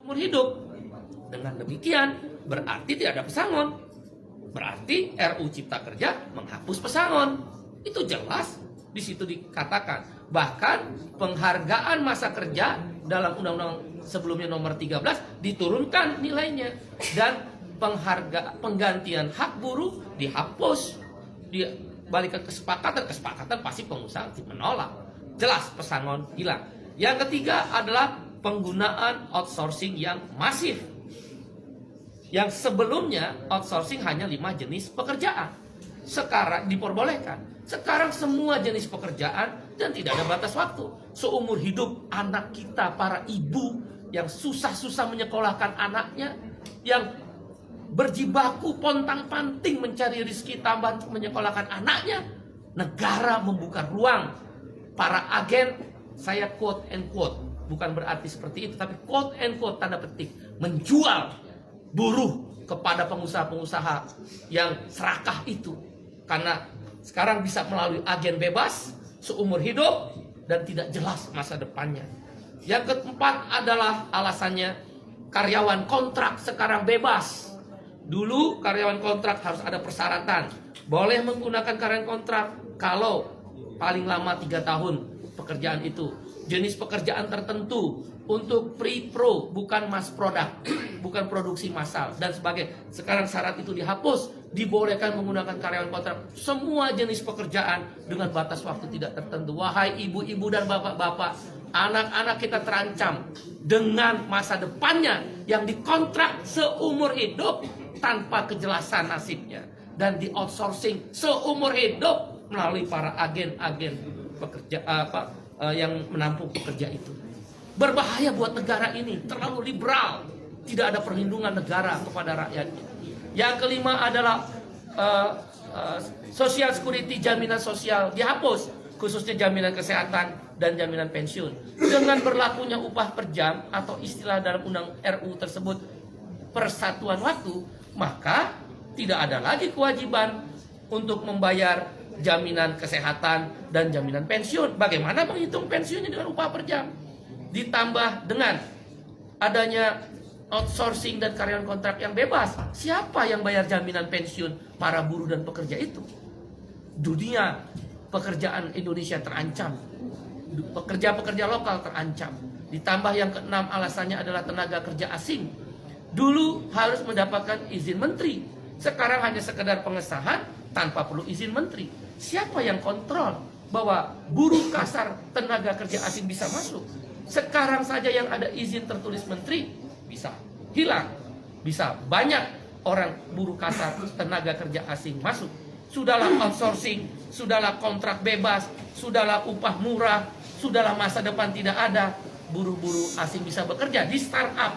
umur hidup. Dengan demikian berarti tidak ada pesangon. Berarti RUU Cipta Kerja menghapus pesangon. Itu jelas di situ dikatakan. Bahkan penghargaan masa kerja dalam undang-undang sebelumnya nomor 13 diturunkan nilainya, dan penggantian hak buruh dihapus. Balik ke kesepakatan pasti pengusaha menolak. Jelas pesangon hilang. Yang ketiga adalah penggunaan outsourcing yang masif. Yang sebelumnya outsourcing hanya 5 jenis pekerjaan. Sekarang diperbolehkan. Sekarang semua jenis pekerjaan dan tidak ada batas waktu. Seumur hidup anak kita, para ibu yang susah-susah menyekolahkan anaknya, yang berjibaku pontang-panting mencari rezeki tambahan untuk menyekolahkan anaknya, negara membuka ruang. Para agen, saya quote and quote, bukan berarti seperti itu, tapi quote and quote tanda petik, menjual buruh kepada pengusaha-pengusaha yang serakah itu. Karena sekarang bisa melalui agen bebas, seumur hidup, dan tidak jelas masa depannya. Yang keempat adalah alasannya karyawan kontrak sekarang bebas. Dulu karyawan kontrak harus ada persyaratan. Boleh menggunakan karyawan kontrak kalau paling lama 3 tahun pekerjaan itu. Jenis pekerjaan tertentu, untuk pre-pro, bukan mass product, bukan produksi massal dan sebagainya. Sekarang syarat itu dihapus, dibolehkan menggunakan karyawan kontrak semua jenis pekerjaan dengan batas waktu tidak tertentu. Wahai ibu-ibu dan bapak-bapak, anak-anak kita terancam dengan masa depannya yang dikontrak seumur hidup tanpa kejelasan nasibnya, dan di outsourcing seumur hidup melalui para agen-agen pekerja yang menampung pekerja itu. Berbahaya buat negara ini, terlalu liberal, tidak ada perlindungan negara kepada rakyatnya. Yang kelima adalah social security, jaminan sosial dihapus, khususnya jaminan kesehatan dan jaminan pensiun. Dengan berlakunya upah per jam atau istilah dalam undang RU tersebut persatuan waktu, maka tidak ada lagi kewajiban untuk membayar jaminan kesehatan dan jaminan pensiun. Bagaimana menghitung pensiunnya dengan upah per jam? Ditambah dengan adanya outsourcing dan karyawan kontrak yang bebas, siapa yang bayar jaminan pensiun para buruh dan pekerja itu? Dunia pekerjaan Indonesia terancam, pekerja-pekerja lokal terancam. Ditambah yang keenam alasannya adalah tenaga kerja asing. Dulu harus mendapatkan izin menteri, sekarang hanya sekedar pengesahan tanpa perlu izin menteri. Siapa yang kontrol bahwa buruh kasar tenaga kerja asing bisa masuk? Sekarang saja yang ada izin tertulis menteri bisa hilang, bisa banyak orang buruh kasar tenaga kerja asing masuk. Sudahlah outsourcing, sudahlah kontrak bebas, sudahlah upah murah, sudahlah masa depan tidak ada, buruh-buruh asing bisa bekerja di startup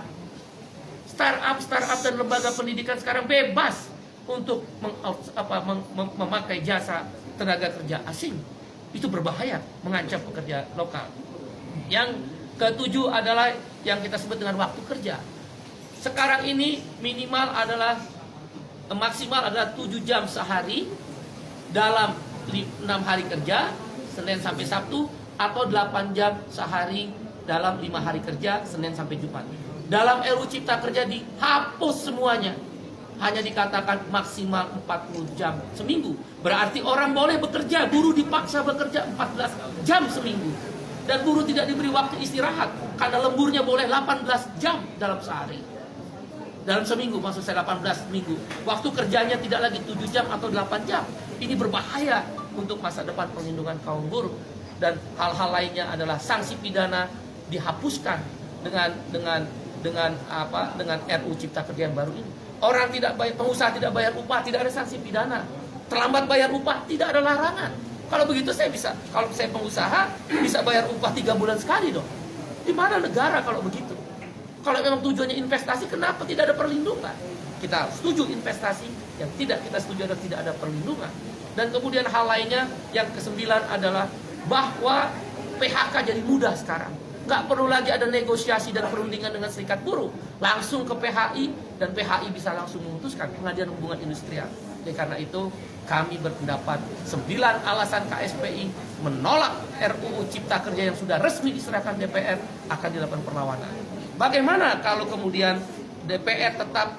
dan lembaga pendidikan sekarang bebas untuk memakai jasa tenaga kerja asing. Itu berbahaya, mengancam pekerja lokal. Yang ketujuh adalah yang kita sebut dengan waktu kerja. Sekarang ini maksimal adalah 7 jam sehari dalam 6 hari kerja, Senin sampai Sabtu, atau 8 jam sehari dalam 5 hari kerja, Senin sampai Jumat. Dalam RUU Cipta Kerja dihapus semuanya. Hanya dikatakan maksimal 40 jam seminggu. Berarti orang boleh bekerja, buruh dipaksa bekerja 14 jam seminggu. Dan buruh tidak diberi waktu istirahat, karena lemburnya boleh 18 jam dalam sehari. Dalam seminggu, maksud saya 18 minggu. Waktu kerjanya tidak lagi 7 jam atau 8 jam. Ini berbahaya untuk masa depan perlindungan kaum buruh. Dan hal-hal lainnya adalah sanksi pidana dihapuskan dengan RUU Cipta Kerja yang baru ini. Orang tidak bayar, pengusaha tidak bayar upah, tidak ada sanksi pidana. Terlambat bayar upah, tidak ada larangan. Kalau begitu kalau saya pengusaha bisa bayar upah 3 bulan sekali dong. Di mana negara kalau begitu? Kalau memang tujuannya investasi, kenapa tidak ada perlindungan? Kita setuju investasi, yang tidak kita setuju adalah tidak ada perlindungan. Dan kemudian hal lainnya yang kesembilan adalah bahwa PHK jadi mudah sekarang. Nggak perlu lagi ada negosiasi dan perundingan dengan serikat buruh. Langsung ke PHI, dan PHI bisa langsung memutuskan Pengadilan Hubungan Industrial. Jadi karena itu kami berpendapat 9 alasan KSPI menolak RUU Cipta Kerja yang sudah resmi diserahkan DPR akan dilakukan perlawanan. Bagaimana kalau kemudian DPR tetap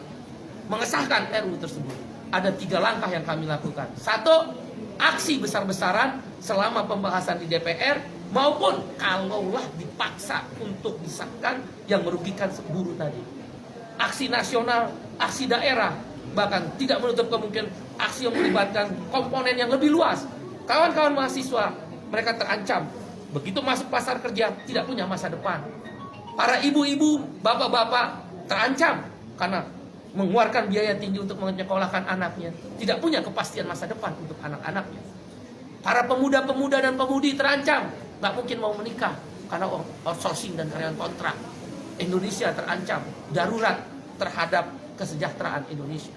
mengesahkan RUU tersebut? Ada 3 langkah yang kami lakukan. 1, aksi besar-besaran selama pembahasan di DPR, maupun kalaulah dipaksa untuk disahkan yang merugikan buruh tadi. Aksi nasional, aksi daerah, bahkan tidak menutup kemungkinan aksi yang melibatkan komponen yang lebih luas. Kawan-kawan mahasiswa, mereka terancam. Begitu masuk pasar kerja, tidak punya masa depan. Para ibu-ibu, bapak-bapak terancam karena mengeluarkan biaya tinggi untuk menyekolahkan anaknya. Tidak punya kepastian masa depan untuk anak-anaknya. Para pemuda-pemuda dan pemudi terancam. Nggak mungkin mau menikah karena outsourcing dan karyawan kontrak. Indonesia terancam, darurat terhadap kesejahteraan Indonesia.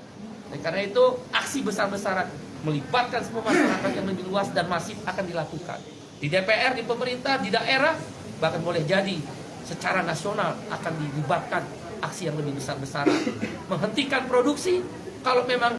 Dan karena itu, aksi besar-besaran melibatkan semua masyarakat yang lebih luas dan masif akan dilakukan. Di DPR, di pemerintah, di daerah, bahkan boleh jadi secara nasional akan dilibatkan aksi yang lebih besar-besaran. Menghentikan produksi, kalau memang